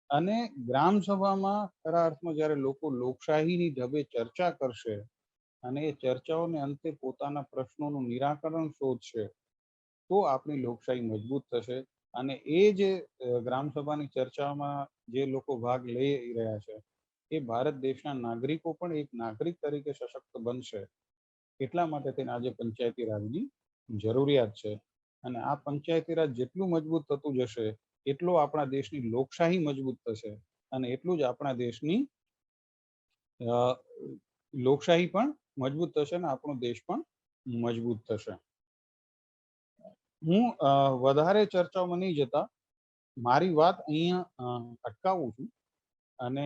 Speaker 2: અને ગ્રામ સભામાં ખરા અર્થમાં જ્યારે લોકો લોકશાહીની ઢબે ચર્ચા કરશે અને એ ચર્ચાઓને અંતે પોતાના પ્રશ્નોનું નિરાકરણ શોધશે, તો આપણી લોકશાહી મજબૂત થશે. અને એ જે ગ્રામસભાની ચર્ચામાં જે લોકો ભાગ લઈ રહ્યા છે એ ભારત દેશના નાગરિકો પણ એક નાગરિક તરીકે સશક્ત બનશે. એટલા માટે તેને આજે પંચાયતી રાજની જરૂરિયાત છે. અને આ પંચાયતી રાજ જેટલું મજબૂત થતું જશે એટલો આપણા દેશની લોકશાહી મજબૂત થશે અને એટલું જ આપણા દેશની લોકશાહી પણ મજબૂત થશે અને આપણો દેશ પણ મજબૂત થશે. હું વધારે ચર્ચાઓમાં નહીં જતા મારી વાત અહીંયા અટકાવું છું અને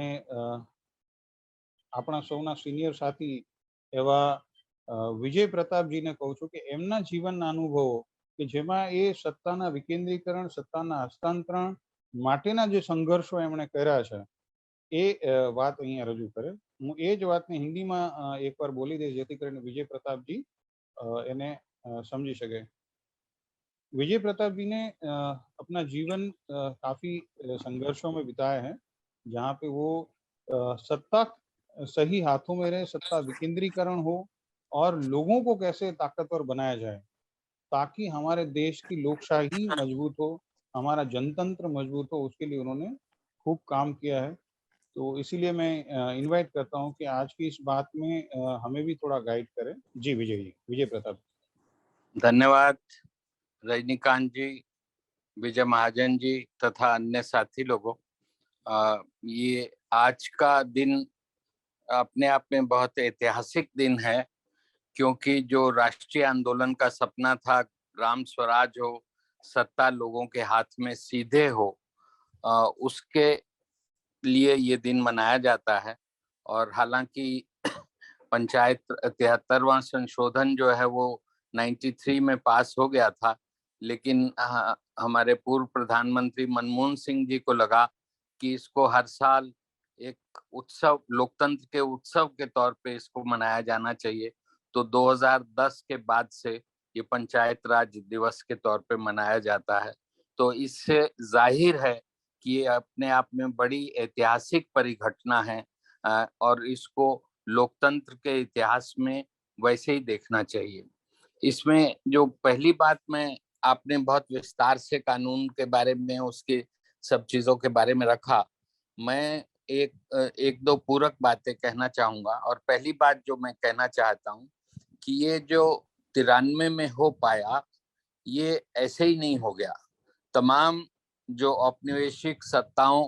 Speaker 2: આપણા સૌના સિનિયર સાથી એવા વિજય પ્રતાપજીને કહું છું કે એમના જીવનના અનુભવો કે જેમાં એ સત્તાના વિકેન્દ્રીકરણ, સત્તાના હસ્તાંતરણ માટેના જે સંઘર્ષો એમણે કર્યા છે એ વાત અહીંયા રજૂ કરે. હું એ જ વાતને હિન્દીમાં એકવાર બોલી દઈશ જેથી કરીને વિજય પ્રતાપજી એને समझी सके। विजय प्रताप जी ने अपना जीवन काफी संघर्षों में बिताया है, जहाँ पे वो सत्ता सही हाथों में रहे, सत्ता विकेंद्रीकरण हो और लोगों को कैसे ताकतवर बनाया जाए ताकि हमारे देश की लोकशाही मजबूत हो, हमारा जनतंत्र मजबूत हो, उसके लिए उन्होंने खूब काम किया है। तो इसीलिए मैं इनवाइट करता हूँ कि आज की इस बात में हमें भी थोड़ा गाइड करें। जी विजय जी, विजय प्रताप।
Speaker 3: धन्यवाद रजनीकांत जी, विजय महाजन जी तथा अन्य साथी लोगों। ये आज का दिन अपने आप में बहुत ऐतिहासिक दिन है, क्योंकि जो राष्ट्रीय आंदोलन का सपना था, ग्राम स्वराज हो, सत्ता लोगों के हाथ में सीधे हो, उसके लिए ये दिन मनाया जाता है। और हालांकि पंचायत 73वां संशोधन जो है वो 93 में पास हो गया था, लेकिन हमारे पूर्व प्रधानमंत्री मनमोहन सिंह जी को लगा कि इसको हर साल एक उत्सव, लोकतंत्र के उत्सव के तौर पे इसको मनाया जाना चाहिए। तो 2010 के बाद से ये पंचायत राज दिवस के तौर पे मनाया जाता है। तो इससे जाहिर है कि ये अपने आप में बड़ी ऐतिहासिक परिघटना है और इसको लोकतंत्र के इतिहास में वैसे ही देखना चाहिए। इसमें जो पहली बात में आपने बहुत विस्तार से कानून के बारे में, उसके सब चीजों के बारे में रखा, मैं एक दो पूरक बातें कहना चाहूंगा। और पहली बात जो मैं कहना चाहता हूँ कि ये जो 93 में हो पाया, ये ऐसे ही नहीं हो गया। तमाम जो औपनिवेशिक सत्ताओं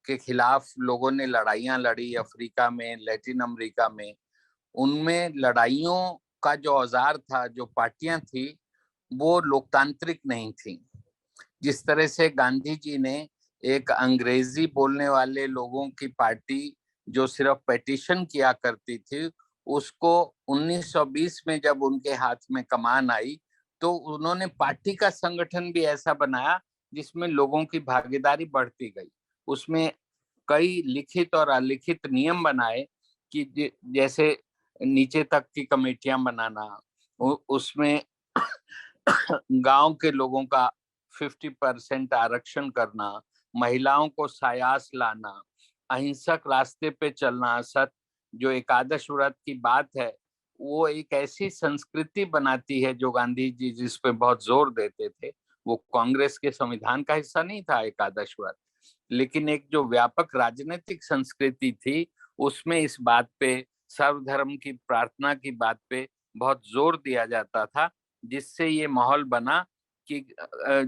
Speaker 3: के खिलाफ लोगों ने लड़ाइयां लड़ी अफ्रीका में, लैटिन अमेरिका में, उनमें लड़ाइयों का जो औजार था, जो पार्टियां थी, वो लोकतांत्रिक नहीं थी। जिस तरह से गांधी जी ने एक अंग्रेजी बोलने वाले लोगों की पार्टी जो सिर्फ पेटिशन किया करती थी, उसको 1920 में जब उनके हाथ में कमान आई तो उन्होंने पार्टी का संगठन भी ऐसा बनाया जिसमें लोगों की भागीदारी बढ़ती गई। उसमें कई लिखित और अलिखित नियम बनाए कि जैसे नीचे तक की कमेटियां बनाना, उसमें गांव के लोगों का 50% आरक्षण करना, महिलाओं को सायास लाना, अहिंसक रास्ते पे चलना, जो एकादश व्रत की बात है, वो एक ऐसी संस्कृति बनाती है जो गांधी जी जिस पे बहुत जोर देते थे। वो कांग्रेस के संविधान का हिस्सा नहीं था एकादश व्रत, लेकिन एक जो व्यापक राजनीतिक संस्कृति थी, उसमें इस बात पे, सर्वधर्म की प्रार्थना की बात पे बहुत जोर दिया जाता था, जिससे ये माहौल बना कि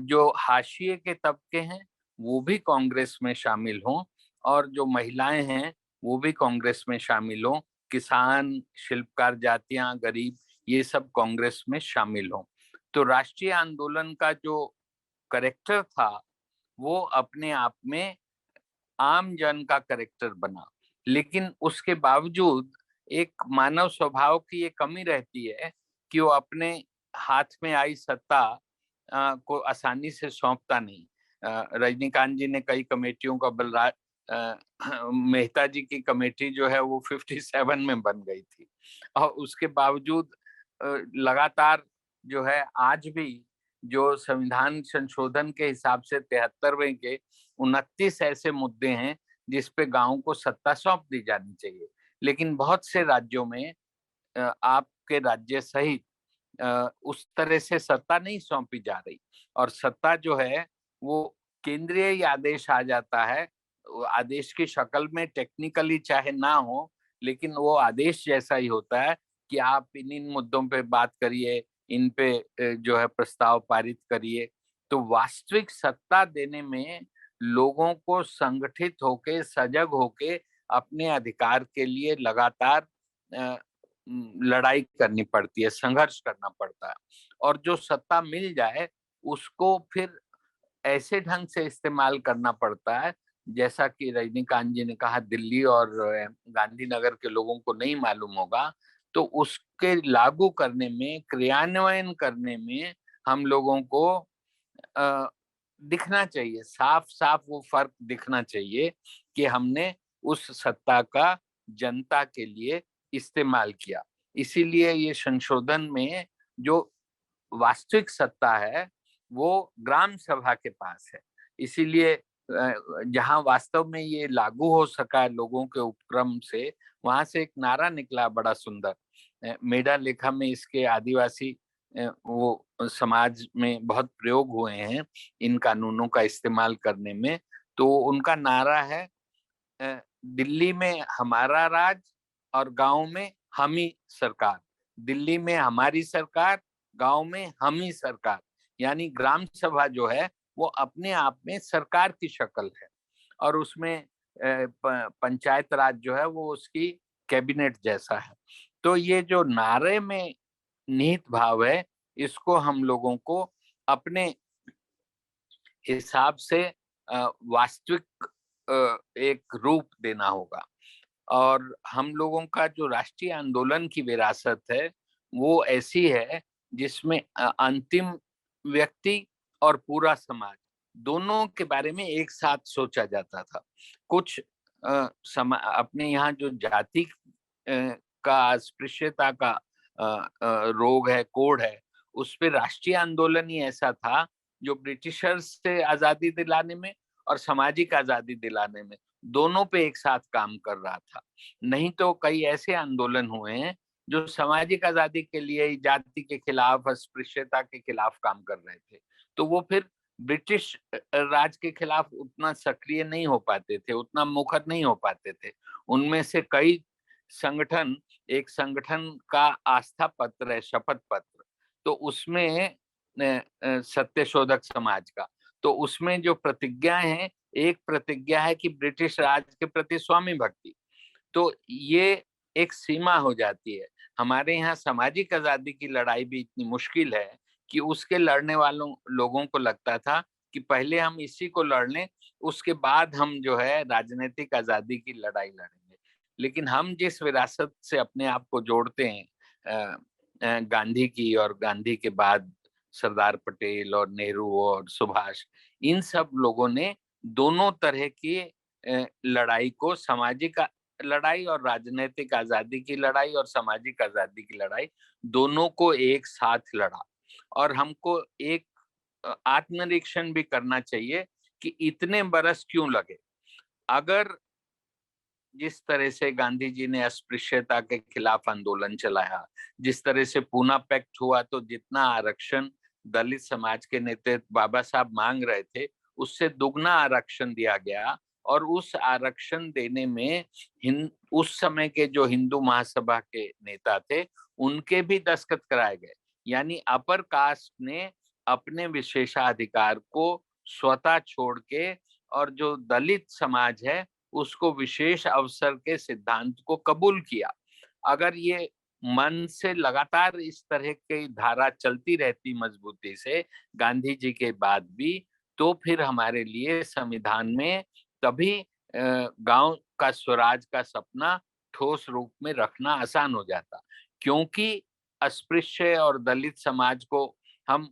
Speaker 3: जो हाशिए के तबके हैं वो भी कांग्रेस में शामिल हों और जो महिलाएं हैं वो भी कांग्रेस में शामिल हों, किसान, शिल्पकार जातियां, गरीब, ये सब कांग्रेस में शामिल हों। तो राष्ट्रीय आंदोलन का जो करेक्टर था वो अपने आप में आम जन का करेक्टर बना, लेकिन उसके बावजूद एक मानव स्वभाव की ये कमी रहती है कि वो अपने हाथ में आई सत्ता को आसानी से सौंपता नहीं। रजनीकांत जी ने कई कमेटियों का मेहता जी की कमेटी जो है वो 57 में बन गई थी, और उसके बावजूद लगातार जो है आज भी जो संविधान संशोधन के हिसाब से 73वें के 29 ऐसे मुद्दे हैं जिस पे गांव को सत्ता सौंप दी जानी चाहिए, लेकिन बहुत से राज्यों में आपके राज्य सहित उस तरह से सत्ता नहीं सौंपी जा रही, और सत्ता जो है वो केंद्रीय ही आदेश आ जाता है। वो आदेश की शक्ल में टेक्निकली चाहे ना हो, लेकिन वो आदेश जैसा ही होता है कि आप इन मुद्दों पे बात करिए, इन पे जो है प्रस्ताव पारित करिए। तो वास्तविक सत्ता देने में लोगों को संगठित होके, सजग होके अपने अधिकार के लिए लगातार लड़ाई करनी पड़ती है, संघर्ष करना पड़ता है। और जो सत्ता मिल जाए उसको फिर ऐसे ढंग से इस्तेमाल करना पड़ता है, जैसा कि रजनीकांत जी ने कहा, दिल्ली और गांधीनगर के लोगों को नहीं मालूम होगा, तो उसके लागू करने में, क्रियान्वयन करने में हम लोगों को दिखना चाहिए, साफ साफ वो फर्क दिखना चाहिए कि हमने उस सत्ता का जनता के लिए इस्तेमाल किया। इसीलिए ये संशोधन में जो वास्तविक सत्ता है वो ग्राम सभा के पास है। इसीलिए जहां वास्तव में ये लागू हो सका है लोगों के उपक्रम से, वहां से एक नारा निकला बड़ा सुंदर। मेडा लेखा में इसके आदिवासी वो समाज में बहुत प्रयोग हुए हैं इन कानूनों का इस्तेमाल करने में। तो उनका नारा है, दिल्ली में हमारा राज और गांव में हम ही सरकार। दिल्ली में हमारी सरकार, गांव में हम ही सरकार। यानी ग्राम सभा जो है वो अपने आप में सरकार की शक्ल है, और उसमें पंचायत राज जो है वो उसकी कैबिनेट जैसा है। तो ये जो नारे में निहित भाव है, इसको हम लोगों को अपने हिसाब से वास्तविक एक रूप देना होगा। और हम लोगों का जो राष्ट्रीय आंदोलन की विरासत है वो ऐसी है जिसमें अंतिम व्यक्ति और पूरा समाज दोनों के बारे में एक साथ सोचा जाता था। कुछ अपने यहाँ जो जाति का अस्पृश्यता का रोग है, कोड है, उस पे राष्ट्रीय आंदोलन ही ऐसा था जो ब्रिटिशर्स से आजादी दिलाने में और सामाजिक आजादी दिलाने में दोनों पे एक साथ काम कर रहा था। नहीं तो कई ऐसे आंदोलन हुए हैं जो सामाजिक आजादी के लिए, जाति के खिलाफ, अस्पृश्यता के खिलाफ काम कर रहे थे। तो वो फिर ब्रिटिश राज के खिलाफ उतना सक्रिय नहीं हो पाते थे, उतना मुखर नहीं हो पाते थे। उनमें से कई संगठन, एक संगठन का आस्था पत्र है, शपथ पत्र, तो उसमें सत्य शोधक समाज का, तो उसमें जो प्रतिज्ञाएं हैं, एक प्रतिज्ञा है कि ब्रिटिश राज के प्रति स्वामी भक्ति। तो ये एक सीमा हो जाती है। हमारे यहाँ सामाजिक आजादी की लड़ाई भी इतनी मुश्किल है कि उसके लड़ने वालों लोगों को लगता था कि पहले हम इसी को लड़ लें, उसके बाद हम जो है राजनीतिक आजादी की लड़ाई लड़ेंगे। लेकिन हम जिस विरासत से अपने आप को जोड़ते हैं, गांधी की, और गांधी के बाद सरदार पटेल और नेहरू और सुभाष, इन सब लोगों ने दोनों तरह की लड़ाई को, सामाजिक लड़ाई और राजनीतिक आजादी की लड़ाई और सामाजिक आजादी की लड़ाई, दोनों को एक साथ लड़ा। और हमको एक आत्मनिरीक्षण भी करना चाहिए कि इतने बरस क्यों लगे। अगर जिस तरह से गांधी जी ने अस्पृश्यता के खिलाफ आंदोलन चलाया, जिस तरह से पूना पैक्ट हुआ, तो जितना आरक्षण दलित समाज के नेता बाबा साहब मांग रहे थे, उससे दुगना आरक्षण दिया गया। और उस आरक्षण देने में उस समय के जो हिंदू महासभा के नेता थे, उनके भी दस्तखत कराए गए। यानी अपर कास्ट ने अपने विशेषाधिकार को स्वतः छोड़ के, और जो दलित समाज है उसको विशेष अवसर के सिद्धांत को कबूल किया। अगर ये मन से लगातार इस तरह की धारा चलती रहती मजबूती से गांधी जी के बाद भी, तो फिर हमारे लिए संविधान में तभी गांव का स्वराज का सपना ठोस रूप में रखना आसान हो जाता। क्योंकि अस्पृश्य और दलित समाज को हम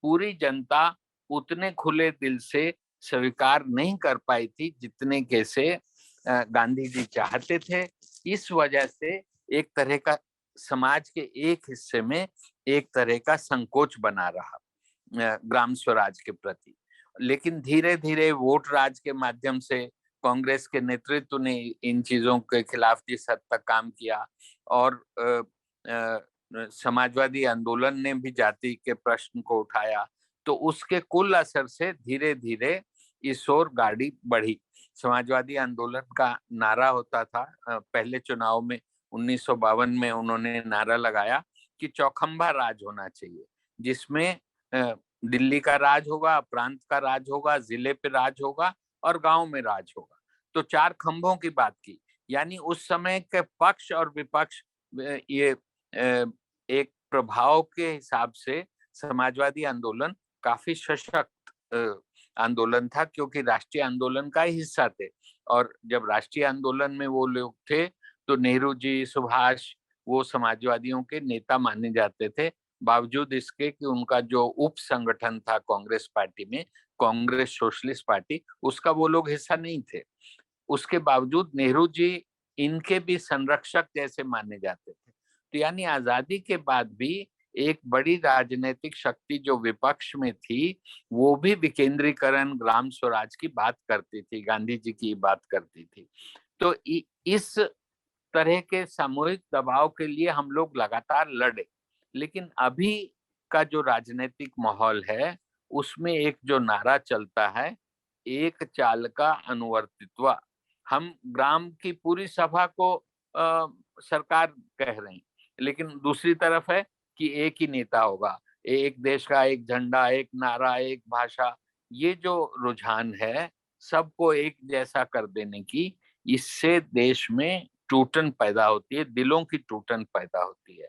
Speaker 3: पूरी जनता उतने खुले दिल से स्वीकार नहीं कर पाई थी जितने कैसे गांधी जी चाहते थे। इस वजह से एक तरह का समाज के एक हिस्से में एक तरह का संकोच बना रहा ग्राम स्वराज के प्रति। लेकिन धीरे धीरे वोट राज के माध्यम से कांग्रेस के नेतृत्व ने इन चीजों के खिलाफ जिस हद तक काम किया, और समाजवादी आंदोलन ने भी जाति के प्रश्न को उठाया, तो उसके कुल असर से धीरे धीरे इस ओर गाड़ी बढ़ी। समाजवादी आंदोलन का नारा होता था, पहले चुनाव में 1952 में उन्होंने नारा लगाया कि चौखंबा राज होना चाहिए, जिसमें दिल्ली का राज होगा, प्रांत का राज होगा, जिले पे राज होगा और गांव में राज होगा। तो 4 खंभों की बात की, यानी उस समय के पक्ष और विपक्ष, ये एक प्रभाव के हिसाब से समाजवादी आंदोलन काफी सशक्त आंदोलन था, क्योंकि राष्ट्रीय आंदोलन का ही हिस्सा थे। और जब राष्ट्रीय आंदोलन में वो लोग थे तो नेहरू जी, सुभाष, वो समाजवादियों के नेता माने जाते थे, बावजूद इसके कि उनका जो उप संगठन था कांग्रेस पार्टी में, कांग्रेस सोशलिस्ट पार्टी, उसका वो लोग हिस्सा नहीं थे। उसके बावजूद नेहरू जी इनके भी संरक्षक जैसे माने जाते थे। तो यानी आजादी के बाद भी एक बड़ी राजनीतिक शक्ति जो विपक्ष में थी, वो भी विकेंद्रीकरण, ग्राम स्वराज की बात करती थी, गांधी जी की बात करती थी। तो इस तरह के सामूहिक दबाव के लिए हम लोग लगातार लड़े, लेकिन अभी का जो राजनीतिक माहौल है, उसमें एक जो नारा चलता है, एक चाल का अनुवर्तित्व। हम ग्राम की पूरी सभा को सरकार कह रहे हैं, लेकिन दूसरी तरफ है कि एक ही नेता होगा, एक देश का एक झंडा, एक नारा, एक भाषा। ये जो रुझान है सबको एक जैसा कर देने की, इससे देश में टूटन पैदा होती है, दिलों की टूटन पैदा होती है।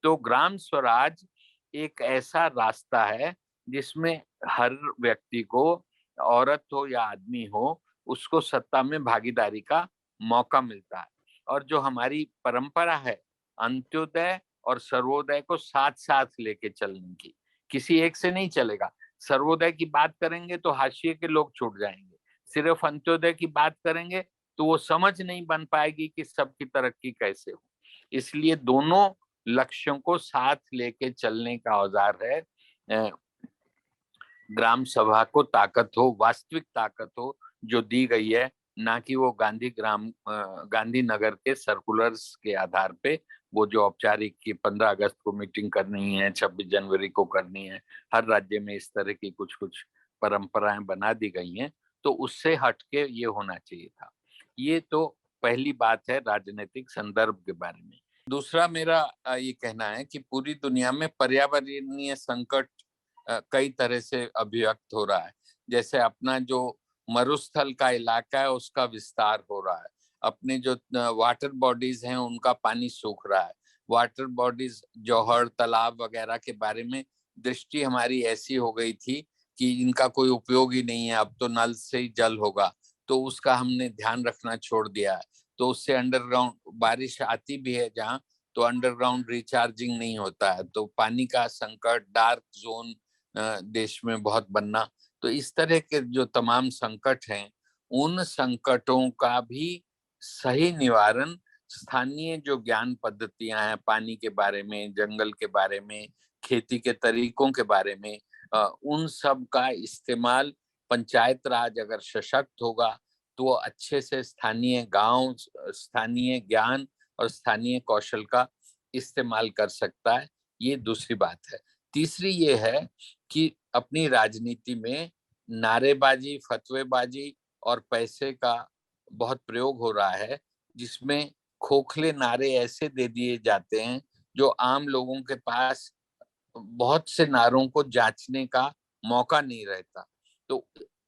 Speaker 3: तो ग्राम स्वराज एक ऐसा रास्ता है जिसमें हर व्यक्ति को, औरत हो या आदमी हो, उसको सत्ता में भागीदारी का मौका मिलता है। और जो हमारी परंपरा है अंत्योदय और सर्वोदय को साथ साथ लेके चलने की, किसी एक से नहीं चलेगा। सर्वोदय की बात करेंगे तो हाशिए के लोग छूट जाएंगे, सिर्फ अंत्योदय की बात करेंगे तो वो समझ नहीं बन पाएगी कि सबकी तरक्की कैसे हो। इसलिए दोनों लक्ष्यों को साथ लेके चलने का औजार है ग्राम सभा को ताकत हो, वास्तविक ताकत हो जो दी गई है, ना कि वो गांधीनगर के सर्कुलर्स के आधार पे, वो जो औपचारिक की 15 अगस्त को मीटिंग करनी है, 26 जनवरी को करनी है, हर राज्य में इस तरह की कुछ कुछ परंपराएं बना दी गई हैं, तो उससे हटके ये होना चाहिए था। ये तो पहली बात है राजनीतिक संदर्भ के बारे में। दूसरा मेरा ये कहना है कि पूरी दुनिया में पर्यावरणीय संकट कई तरह से अभिव्यक्त हो रहा है। जैसे अपना जो मरुस्थल का इलाका है उसका विस्तार हो रहा है, अपने जो वाटर बॉडीज हैं उनका पानी सूख रहा है। वाटर बॉडीज, जौहर तालाब वगैरह के बारे में दृष्टि हमारी ऐसी हो गई थी कि इनका कोई उपयोग ही नहीं है, अब तो नल से ही जल होगा, तो उसका हमने ध्यान रखना छोड़ दिया है। तो उससे अंडरग्राउंड बारिश आती भी है जहाँ, तो अंडरग्राउंड रिचार्जिंग नहीं होता है, तो पानी का संकट, डार्क जोन देश में बहुत बनना। तो इस तरह के जो तमाम संकट हैं, उन संकटों का भी सही निवारण स्थानीय जो ज्ञान पद्धतियां हैं, पानी के बारे में, जंगल के बारे में, खेती के तरीकों के बारे में, उन सब का इस्तेमाल, पंचायत राज अगर सशक्त होगा तो वो अच्छे से स्थानीय गांव, स्थानीय ज्ञान और स्थानीय कौशल का इस्तेमाल कर सकता है। ये दूसरी बात है। तीसरी ये है कि अपनी राजनीति में नारेबाजी, फतवेबाजी और पैसे का बहुत प्रयोग हो रहा है, जिसमें खोखले नारे ऐसे दे दिए जाते हैं जो आम लोगों के पास बहुत से नारों को जांचने का मौका नहीं रहता। तो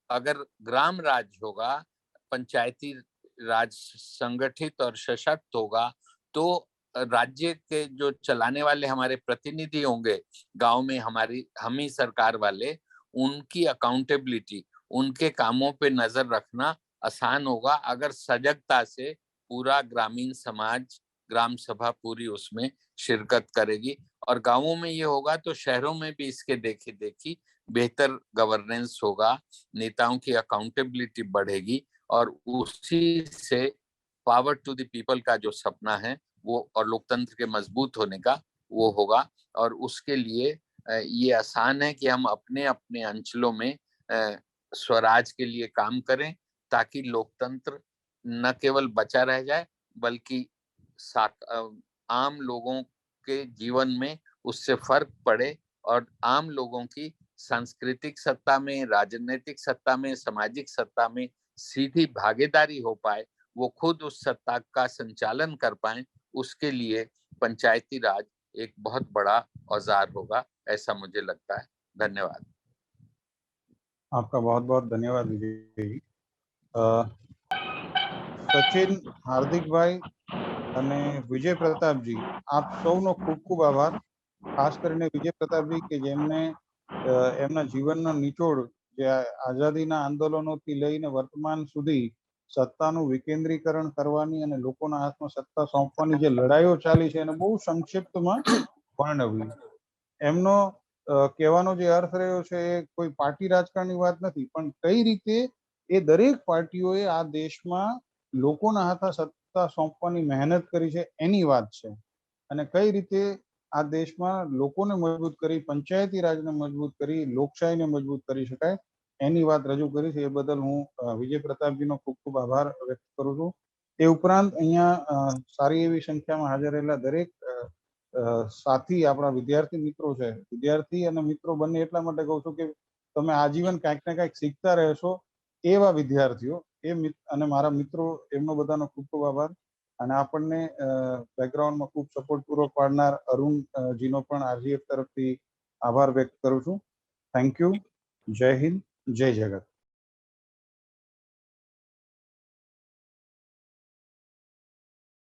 Speaker 3: अगर ग्राम राज होगा, पंचायती राज संगठित और सशक्त होगा, तो राज्य के जो चलाने वाले हमारे प्रतिनिधि होंगे गांव में, हम ही सरकार वाले, उनकी अकाउंटेबिलिटी, उनके कामों पे नजर रखना आसान होगा अगर सजगता से पूरा ग्रामीण समाज, ग्राम सभा पूरी उसमें शिरकत करेगी। और गांवों में ये होगा तो शहरों में भी इसके देखी देखी बेहतर गवर्नेंस होगा, नेताओं की अकाउंटेबिलिटी बढ़ेगी, और उसी से पावर टू द पीपल का जो सपना है वो, और लोकतंत्र के मजबूत होने का, वो होगा। और उसके लिए ये आसान है कि हम अपने अपने अंचलों में स्वराज के लिए काम करें, ताकि लोकतंत्र न केवल बचा रह जाए बल्कि आम लोगों के जीवन में उससे फर्क पड़े और आम लोगों की सांस्कृतिक सत्ता में, राजनीतिक सत्ता में, सामाजिक सत्ता में सीधी भागीदारी हो पाए, वो खुद उस सत्ता का संचालन कर पाए, उसके लिए पंचायती राज एक बहुत बड़ा औजार होगा, ऐसा मुझे लगता है। धन्यवाद।
Speaker 2: आपका बहुत बहुत धन्यवाद विजय जी। सचिन, हार्दिक भाई અને વિજય પ્રતાપજી, આપ સૌનો ખૂબ ખૂબ આભાર. ખાસ કરીને વિજય પ્રતાપજી કે જેમને એમના જીવનનો નિચોડ જે આઝાદીના આંદોલનોથી લઈને વર્તમાન સુધી સત્તાનું વિકેન્દ્રીકરણ કરવાની અને લોકોના હાથમાં સત્તા સોંપવાની જે લડાઈઓ ચાલી છે એને બહુ સંક્ષિપ્તમાં વર્ણવ્યું. એમનો કહેવાનો જે અર્થ રહ્યો છે એ કોઈ પાર્ટી રાજકારણની વાત નથી, પણ કઈ રીતે એ દરેક પાર્ટીઓએ આ દેશમાં લોકોના હાથમાં સત્તા સોંપવાની મહેનત કરી છે એની વાત છે. અને કઈ રીતે આ દેશમાં લોકોને મજબૂત કરી, પંચાયતી રાજને મજબૂત કરી, લોકશાહીને મજબૂત કરી શકાય એની વાત રજૂ કરી છે. એ બદલ હું વિજય પ્રતાપજીનો ખૂબ ખૂબ આભાર વ્યક્ત કરું છું. એ ઉપરાંત અહીંયા સારી એવી સંખ્યામાં હાજર રહેલા દરેક સાથી આપણા વિદ્યાર્થી મિત્રો છે. વિદ્યાર્થી અને મિત્રો બંને એટલા માટે કહું છું કે તમે આજીવન કાંઈક ને કાંઈક શીખતા રહેશો, એવા વિદ્યાર્થીઓ અને મારા મિત્રો, એમનો બધાનો ખૂબ ખૂબ આભાર. અને આપણને બેકગ્રાઉન્ડમાં ખૂબ સપોર્ટ પૂરો પાડનાર અરુણ જીનો પણ આરજીએફ તરફથી આભાર વ્યક્ત કરું છું. Thank you. જય હિન્દ, જય જગત.